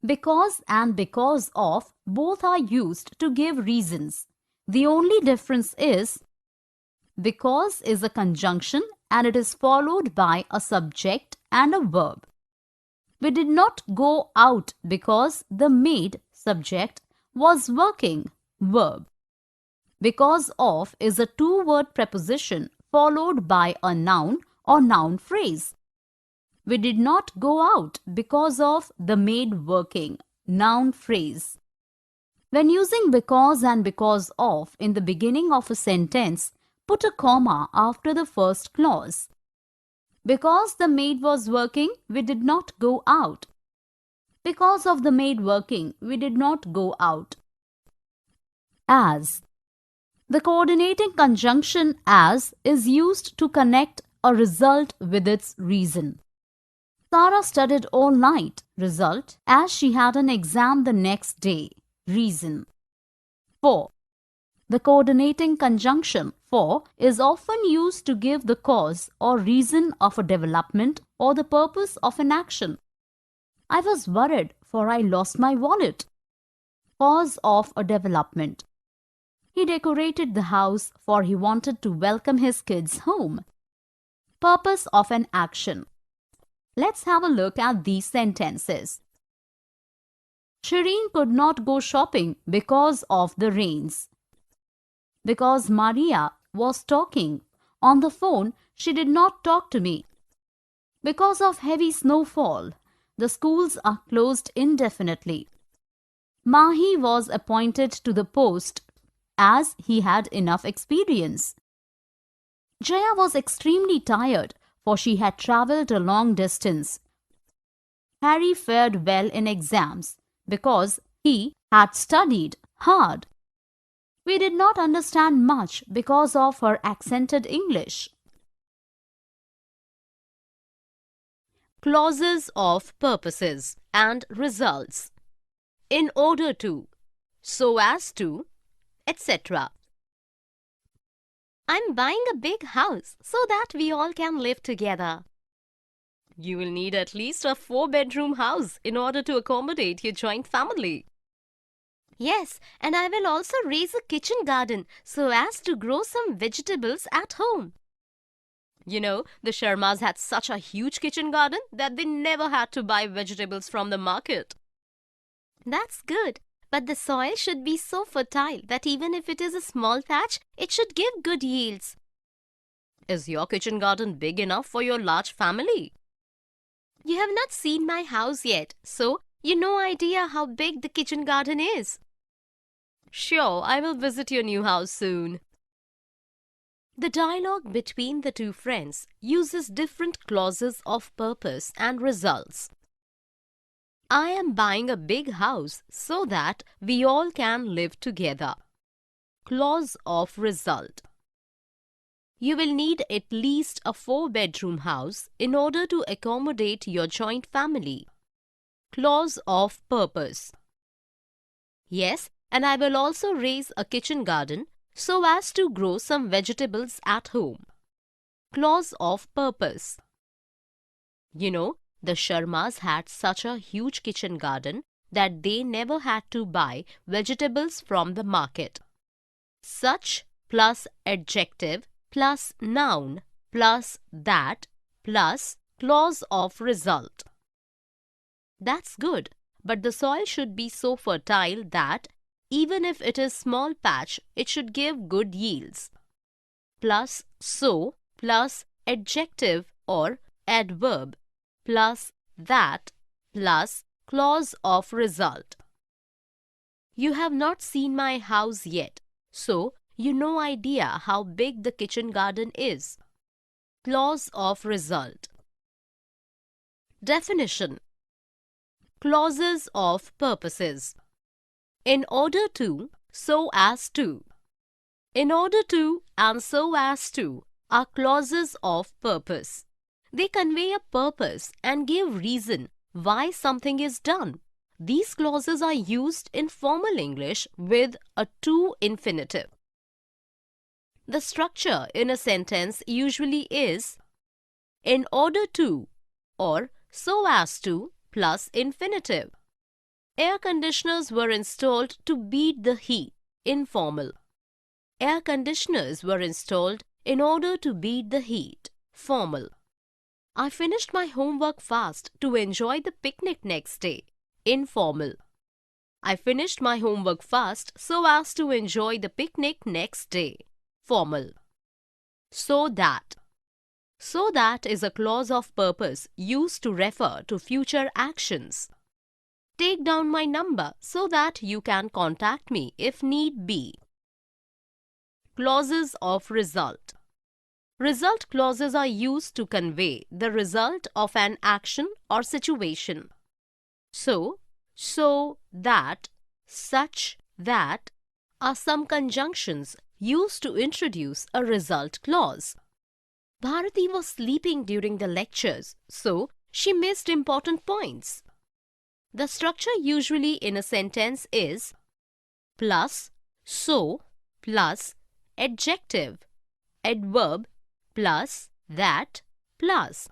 Because and because of both are used to give reasons. The only difference is because is a conjunction and it is followed by a subject and a verb. We did not go out because the maid, subject, was working, verb. Because of is a two-word preposition followed by a noun or noun phrase. We did not go out because of the maid working, noun phrase. When using because and because of in the beginning of a sentence, put a comma after the first clause. Because the maid was working, we did not go out. Because of the maid working, we did not go out. As. The coordinating conjunction as is used to connect a result with its reason. Sarah studied all night, result, as she had an exam the next day, reason. For. The coordinating conjunction for is often used to give the cause or reason of a development or the purpose of an action. I was worried for I lost my wallet. Cause of a development. He decorated the house for he wanted to welcome his kids home. Purpose of an action. Let's have a look at these sentences. Shireen could not go shopping because of the rains. Because Maria was talking on the phone, she did not talk to me. Because of heavy snowfall, the schools are closed indefinitely. Mahi was appointed to the post as he had enough experience. Jaya was extremely tired for she had travelled a long distance. Harry fared well in exams because he had studied hard. We did not understand much because of her accented English. Clauses of purposes and results. In order to, so as to, etc. I'm buying a big house so that we all can live together. You will need at least a 4-bedroom house in order to accommodate your joint family. Yes, and I will also raise a kitchen garden so as to grow some vegetables at home. You know, the Sharmas had such a huge kitchen garden that they never had to buy vegetables from the market. That's good, but the soil should be so fertile that even if it is a small patch, it should give good yields. Is your kitchen garden big enough for your large family? You have not seen my house yet, so you no idea how big the kitchen garden is. Sure, I will visit your new house soon. The dialogue between the two friends uses different clauses of purpose and results. I am buying a big house so that we all can live together. Clause of result. You will need at least a 4-bedroom house in order to accommodate your joint family. Clause of purpose. Yes, and I will also raise a kitchen garden so as to grow some vegetables at home. Clause of purpose. You know, the Sharmas had such a huge kitchen garden that they never had to buy vegetables from the market. Such plus adjective plus noun plus that plus clause of result. That's good, but the soil should be so fertile that even if it is small patch, it should give good yields. Plus so plus adjective or adverb plus that plus clause of result. You have not seen my house yet, so you no idea how big the kitchen garden is. Clause of result. Definition. Clauses of purposes. In order to, so as to. In order to and so as to are clauses of purpose. They convey a purpose and give reason why something is done. These clauses are used in formal English with a to infinitive. The structure in a sentence usually is in order to or so as to plus infinitive. Air conditioners were installed to beat the heat. Informal. Air conditioners were installed in order to beat the heat. Formal. I finished my homework fast to enjoy the picnic next day. Informal. I finished my homework fast so as to enjoy the picnic next day. Formal. So that. So that is a clause of purpose used to refer to future actions. Take down my number so that you can contact me if need be. Clauses of result. Result clauses are used to convey the result of an action or situation. So that, such, that are some conjunctions used to introduce a result clause. Bharati was sleeping during the lectures, so she missed important points. The structure usually in a sentence is plus so plus adjective, adverb plus that plus.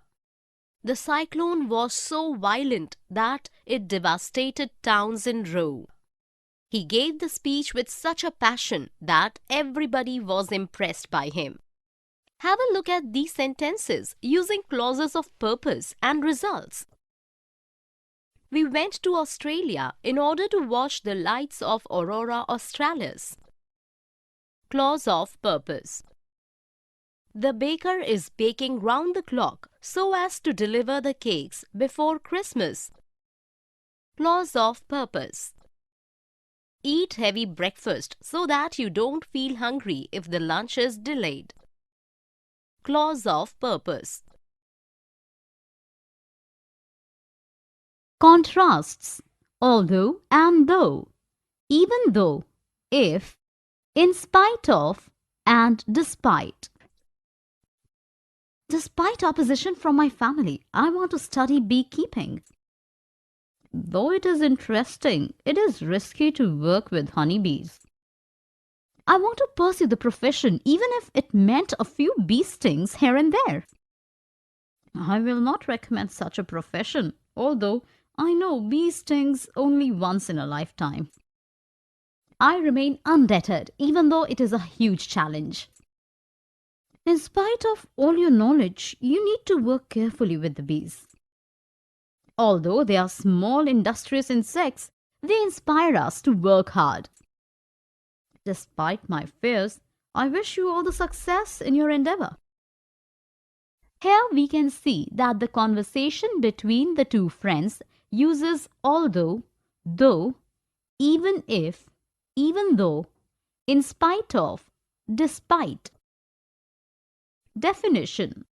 The cyclone was so violent that it devastated towns in Rome. He gave the speech with such a passion that everybody was impressed by him. Have a look at these sentences using clauses of purpose and results. We went to Australia in order to watch the lights of Aurora Australis. Clause of purpose. The baker is baking round the clock so as to deliver the cakes before Christmas. Clause of purpose. Eat heavy breakfast so that you don't feel hungry if the lunch is delayed. Clause of purpose. Contrasts although and though, even though, if, in spite of, and despite. Despite opposition from my family, I want to study beekeeping. Though it is interesting, it is risky to work with honeybees. I want to pursue the profession even if it meant a few bee stings here and there. I will not recommend such a profession, although I know bee stings only once in a lifetime. I remain undeterred even though it is a huge challenge. In spite of all your knowledge, you need to work carefully with the bees. Although they are small industrious insects, they inspire us to work hard. Despite my fears, I wish you all the success in your endeavor. Here we can see that the conversation between the two friends uses although, though, even if, even though, in spite of, despite. Definition.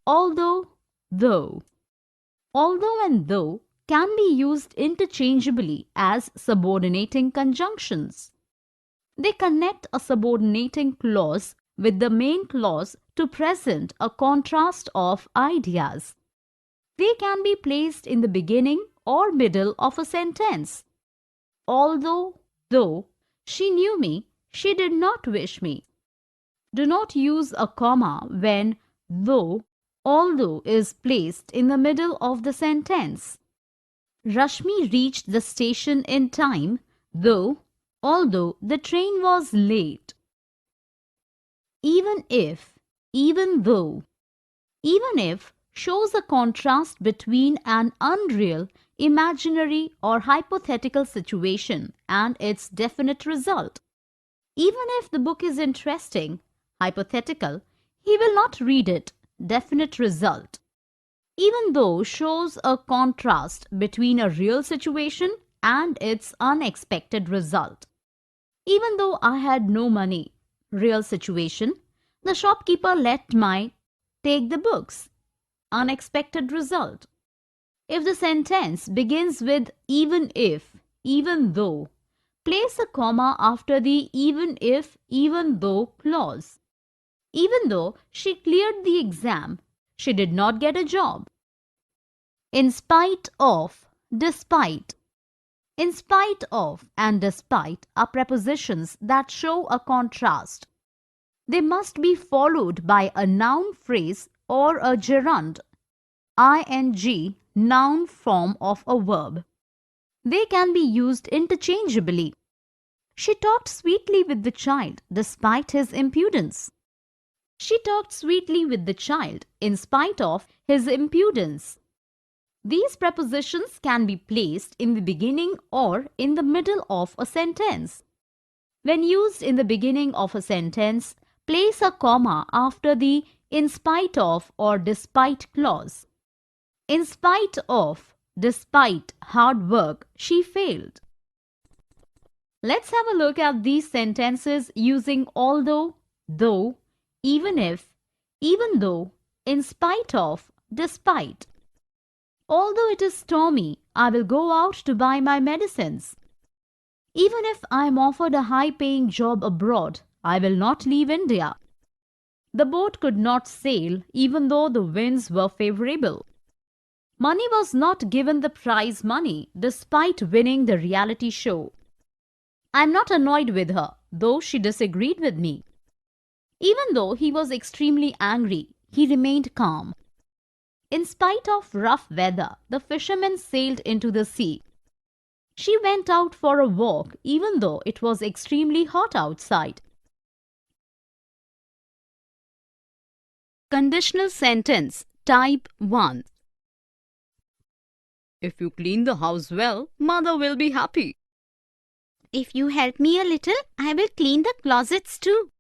Although, though. Although and though can be used interchangeably as subordinating conjunctions. They connect a subordinating clause with the main clause to present a contrast of ideas. They can be placed in the beginning or middle of a sentence. Although, though, she knew me, She did not wish me. Do not use a comma when though, although is placed in the middle of the sentence. Rashmi reached the station in time, though, although the train was late. Even if, even though. Even if shows a contrast between an unreal, imaginary, or hypothetical situation and its definite result. Even if the book is interesting, hypothetical, he will not read it, definite result. Even though shows a contrast between a real situation and its unexpected result. Even though I had no money, real situation, the shopkeeper let me take the books, unexpected result. If the sentence begins with even if, even though, place a comma after the even if, even though clause. Even though she cleared the exam, she did not get a job. In spite of, despite. In spite of and despite are prepositions that show a contrast. They must be followed by a noun phrase or a gerund, ing, noun form of a verb. They can be used interchangeably. She talked sweetly with the child despite his impudence. She talked sweetly with the child in spite of his impudence. These prepositions can be placed in the beginning or in the middle of a sentence. When used in the beginning of a sentence, place a comma after the in spite of or despite clause. In spite of, despite hard work, she failed. Let's have a look at these sentences using although, though, even if, even though, in spite of, despite. Although it is stormy, I will go out to buy my medicines. Even if I am offered a high-paying job abroad, I will not leave India. The boat could not sail even though the winds were favorable. Money was not given the prize money despite winning the reality show. I am not annoyed with her, though she disagreed with me. Even though he was extremely angry, he remained calm. In spite of rough weather, the fishermen sailed into the sea. She went out for a walk even though it was extremely hot outside. Conditional sentence type 1. If you clean the house well, mother will be happy. If you help me a little, I will clean the closets too.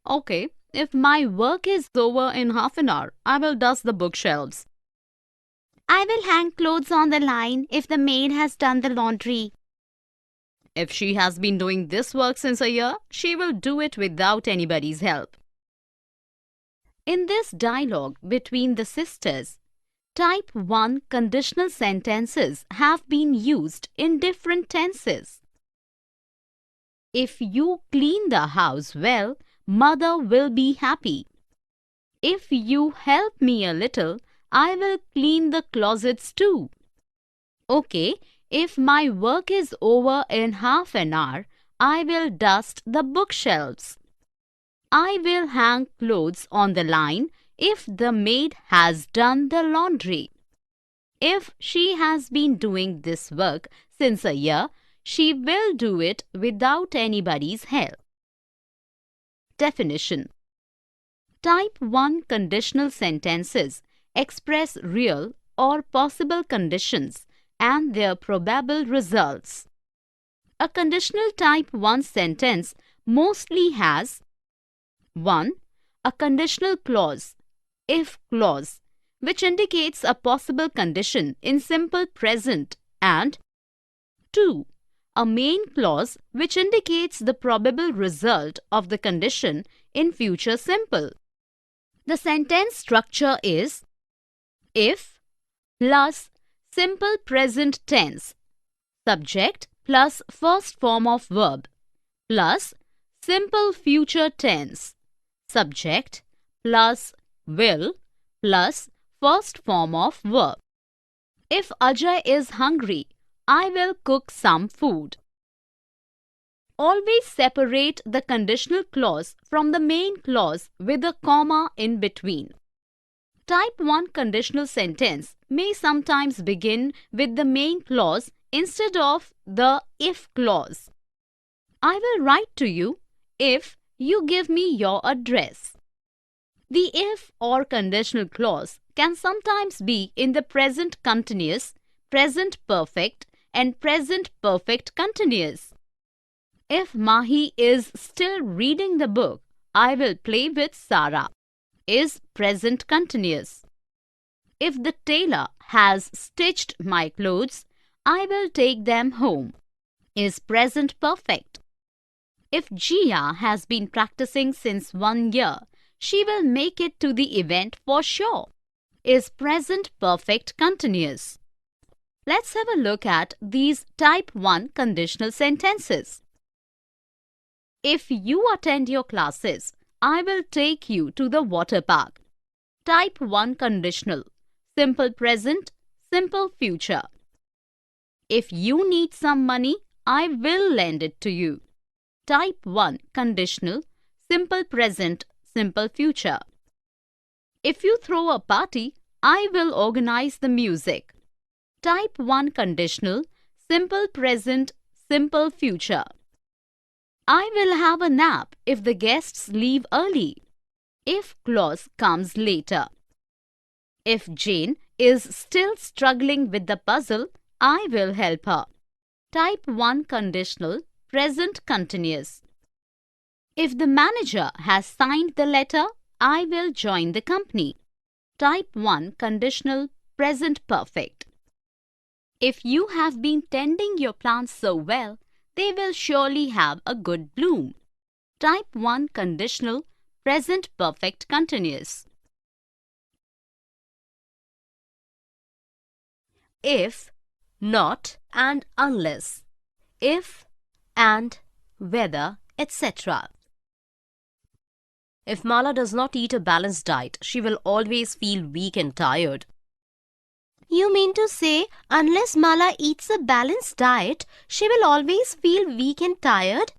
Okay, if my work is over in half an hour, I will dust the bookshelves. I will hang clothes on the line if the maid has done the laundry. If she has been doing this work since a year, she will do it without anybody's help. In this dialogue between the sisters, type 1 conditional sentences have been used in different tenses. If you clean the house well, mother will be happy. If you help me a little, I will clean the closets too. Okay, if my work is over in half an hour, I will dust the bookshelves. I will hang clothes on the line if the maid has done the laundry. If she has been doing this work since a year, she will do it without anybody's help. Definition. Type 1 conditional sentences express real or possible conditions and their probable results. A conditional type 1 sentence mostly has 1. A conditional clause, if clause, which indicates a possible condition in simple present, and 2. A main clause which indicates the probable result of the condition in future simple. The sentence structure is if plus simple present tense, subject plus first form of verb, plus simple future tense, subject plus will plus first form of verb. If Ajay is hungry, I will cook some food. Always separate the conditional clause from the main clause with a comma in between. Type 1 conditional sentence may sometimes begin with the main clause instead of the if clause. I will write to you if you give me your address. The if or conditional clause can sometimes be in the present continuous, present perfect, and present perfect continuous. If Mahi is still reading the book, I will play with Sarah is present continuous. If the tailor has stitched my clothes, I will take them home is present perfect. If Jia has been practicing since 1 year, she will make it to the event for sure is present perfect continuous. Let's have a look at these type 1 conditional sentences. If you attend your classes, I will take you to the water park. Type 1 conditional. Simple present, simple future. If you need some money, I will lend it to you. Type 1 conditional. Simple present, simple future. If you throw a party, I will organize the music. Type 1 conditional. Simple present, simple future. I will have a nap if the guests leave early. If clause comes later. If Jane is still struggling with the puzzle, I will help her. Type 1 conditional, present continuous. If the manager has signed the letter, I will join the company. Type 1 conditional, present perfect. If you have been tending your plants so well, they will surely have a good bloom. Type 1 conditional, present perfect continuous. If, not, and unless. If, and, whether, etc. If Mala does not eat a balanced diet, she will always feel weak and tired. You mean to say, unless Mala eats a balanced diet, she will always feel weak and tired?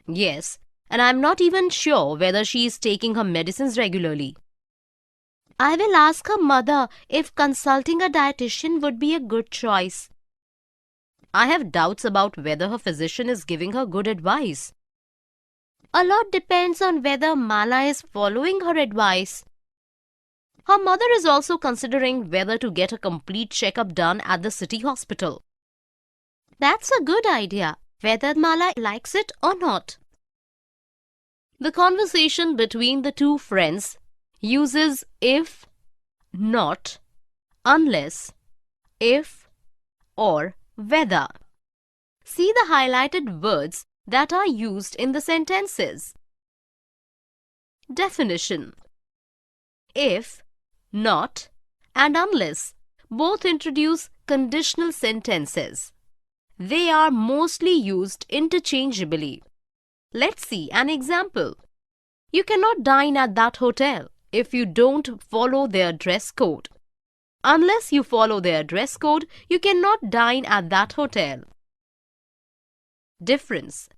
Yes, and I'm not even sure whether she is taking her medicines regularly. I will ask her mother if consulting a dietitian would be a good choice. I have doubts about whether her physician is giving her good advice. A lot depends on whether Mala is following her advice. Her mother is also considering whether to get a complete checkup done at the city hospital. That's a good idea, whether Mala likes it or not. The conversation between the two friends uses if, not, unless, if, or whether. See the highlighted words that are used in the sentences. Definition. If, not, and unless both introduce conditional sentences. They are mostly used interchangeably. Let's see an example. You cannot dine at that hotel if you don't follow their dress code. Unless you follow their dress code, you cannot dine at that hotel. Difference.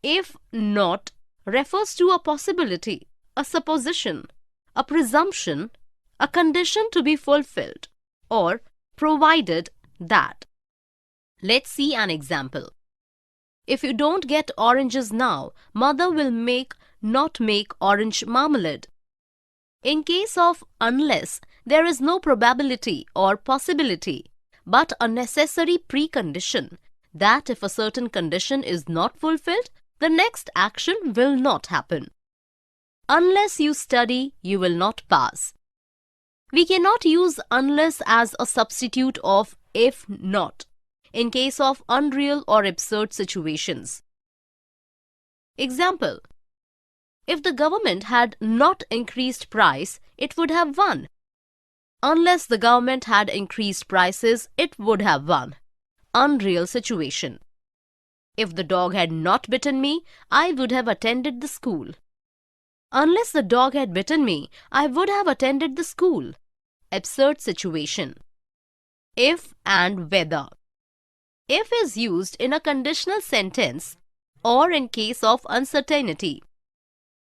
If not refers to a possibility, a supposition, a presumption, a condition to be fulfilled, or provided that. Let's see an example. If you don't get oranges now, mother will not make orange marmalade. In case of unless, there is no probability or possibility, but a necessary precondition that if a certain condition is not fulfilled, the next action will not happen. Unless you study, you will not pass. We cannot use unless as a substitute of if not in case of unreal or absurd situations. Example. If the government had not increased price, it would have won. Unless the government had increased prices, it would have won. Unreal situation. If the dog had not bitten me, I would have attended the school. Unless the dog had bitten me, I would have attended the school. Absurd situation. If and whether. If is used in a conditional sentence or in case of uncertainty.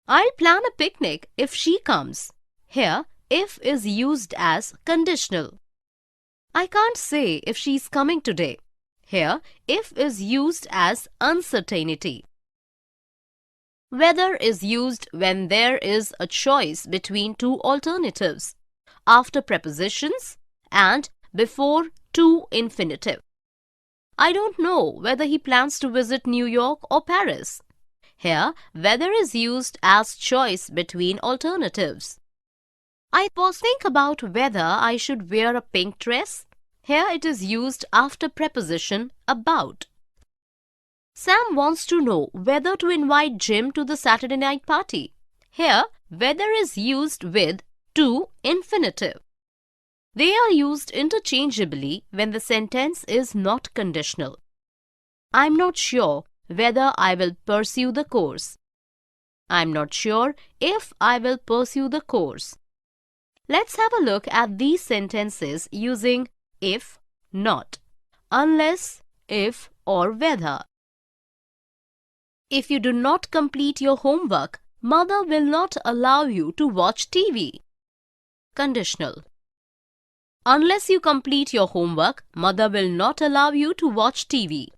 I'll plan a picnic if she comes. Here, if is used as conditional. I can't say if she's coming today. Here, if is used as uncertainty. Whether is used when there is a choice between two alternatives, after prepositions and before to infinitive. I don't know whether he plans to visit New York or Paris. Here, whether is used as choice between alternatives. I was thinking about whether I should wear a pink dress. Here it is used after preposition about. Sam wants to know whether to invite Jim to the Saturday night party. Here, whether is used with to infinitive. They are used interchangeably when the sentence is not conditional. I'm not sure whether I will pursue the course. I'm not sure if I will pursue the course. Let's have a look at these sentences using if, not, unless, if or whether. If you do not complete your homework, mother will not allow you to watch TV. Conditional. Unless you complete your homework, mother will not allow you to watch TV.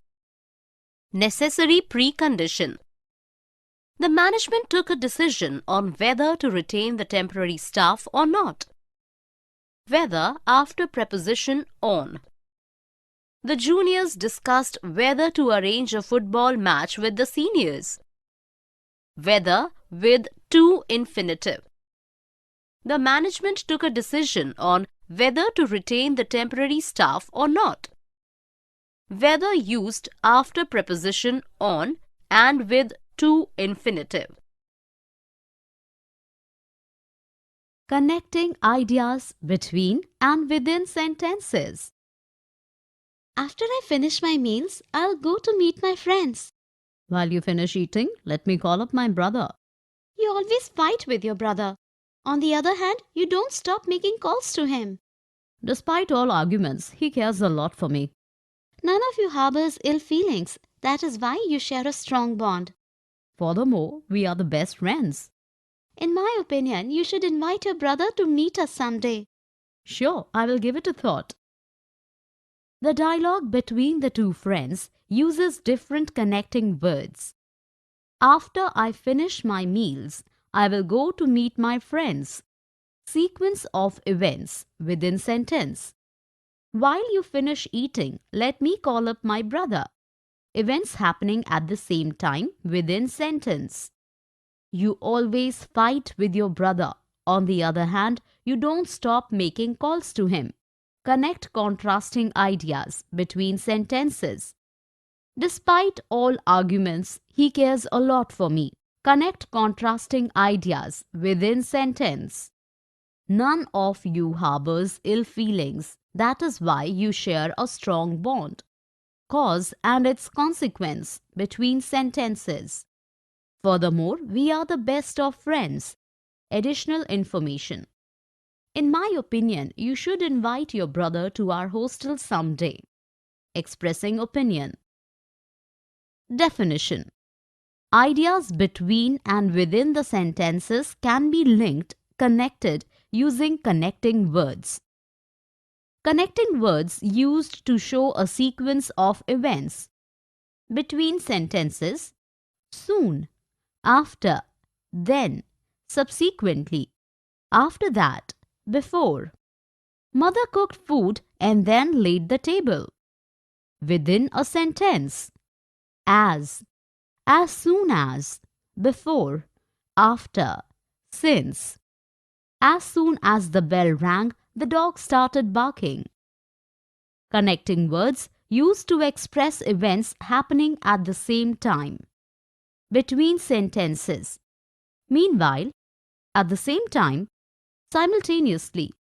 Necessary precondition. The management took a decision on whether to retain the temporary staff or not. Whether after preposition on. The juniors discussed whether to arrange a football match with the seniors. Whether with to infinitive. The management took a decision on whether to retain the temporary staff or not. Whether used after preposition on and with to infinitive. Connecting ideas between and within sentences. After I finish my meals, I'll go to meet my friends. While you finish eating, let me call up my brother. You always fight with your brother. On the other hand, you don't stop making calls to him. Despite all arguments, he cares a lot for me. None of you harbors ill feelings. That is why you share a strong bond. Furthermore, we are the best friends. In my opinion, you should invite your brother to meet us someday. Sure, I will give it a thought. The dialogue between the two friends uses different connecting words. After I finish my meals, I will go to meet my friends. Sequence of events within sentence. While you finish eating, let me call up my brother. Events happening at the same time within sentence. You always fight with your brother. On the other hand, you don't stop making calls to him. Connect contrasting ideas between sentences. Despite all arguments, he cares a lot for me. Connect contrasting ideas within sentence. None of you harbors ill feelings. That is why you share a strong bond. Cause and its consequence between sentences. Furthermore, we are the best of friends. Additional information. In my opinion, you should invite your brother to our hostel someday. Expressing opinion. Definition. Ideas between and within the sentences can be linked, connected using connecting words. Connecting words used to show a sequence of events. Between sentences, soon, after, then, subsequently, after that, before. Mother cooked food and then laid the table. Within a sentence, as soon as, before, after, since. As soon as the bell rang, the dog started barking. Connecting words used to express events happening at the same time. Between sentences. Meanwhile, at the same time, simultaneously.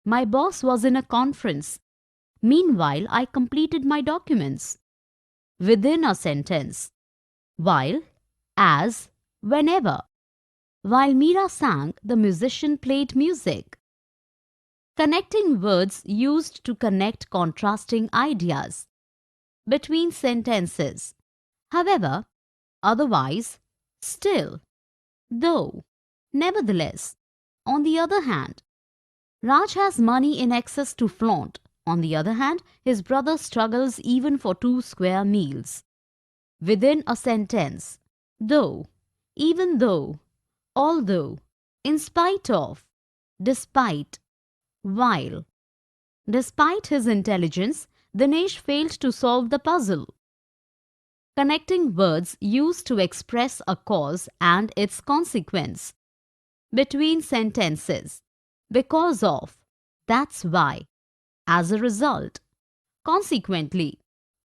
My boss was in a conference. Meanwhile, I completed my documents. Within a sentence. While, as, whenever. While Meera sang, the musician played music. Connecting words used to connect contrasting ideas. between sentences. However, otherwise, still, though, nevertheless. On the other hand, Raj has money in excess to flaunt. On the other hand, his brother struggles even for 2 square meals. Within a sentence, though, even though, although, in spite of, despite, while. Despite his intelligence, Dinesh failed to solve the puzzle. Connecting words used to express a cause and its consequence. Between sentences. Because of. That's why. As a result. Consequently.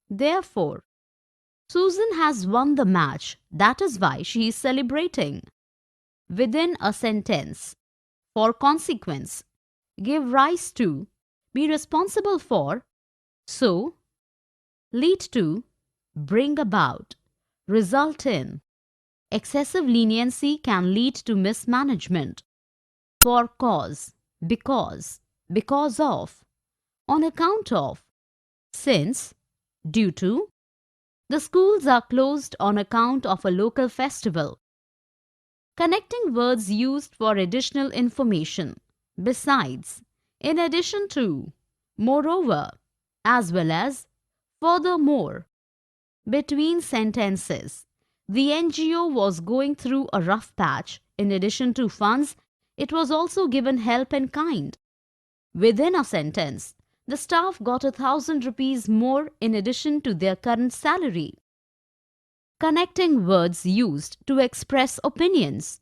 Therefore. Susan has won the match. That is why she is celebrating. Within a sentence. For consequence. Give rise to. Be responsible for. So. Lead to. Bring about. Result in. Excessive leniency can lead to mismanagement. For cause. Because of, on account of, since, due to. The schools are closed on account of a local festival. Connecting words used for additional information. Besides, in addition to, moreover, as well as, furthermore. Between sentences. The NGO was going through a rough patch. In addition to funds, it was also given help in kind. Within a sentence, the staff got 1,000 rupees more in addition to their current salary. Connecting words used to express opinions.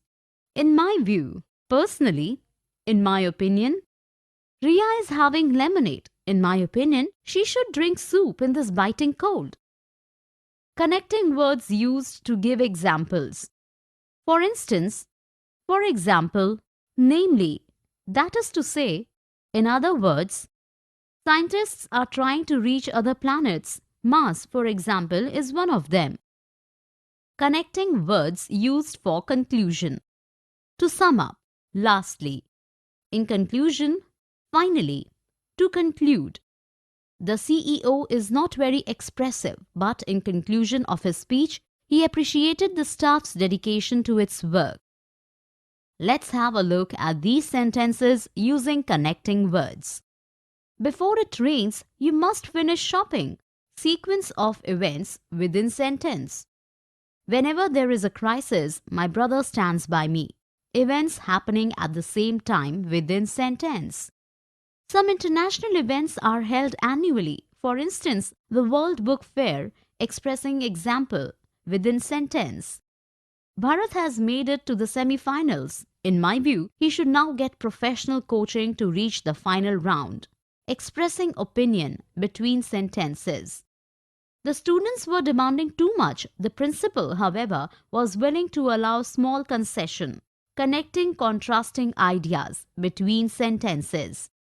In my view, personally, in my opinion, Ria is having lemonade. In my opinion, she should drink soup in this biting cold. Connecting words used to give examples. For instance, for example, namely, that is to say, in other words, scientists are trying to reach other planets. Mars, for example, is one of them. Connecting words used for conclusion. To sum up, lastly. In conclusion, finally. To conclude. The CEO is not very expressive, but in conclusion of his speech, he appreciated the staff's dedication to its work. Let's have a look at these sentences using connecting words. Before it rains, you must finish shopping. Sequence of events within sentence. Whenever there is a crisis, my brother stands by me. Events happening at the same time within sentence. Some international events are held annually. For instance, the World Book Fair, expressing example within sentence. Bharat has made it to the semi-finals. In my view, he should now get professional coaching to reach the final round. Expressing opinion between sentences. The students were demanding too much. The principal, however, was willing to allow small concession. Connecting contrasting ideas between sentences.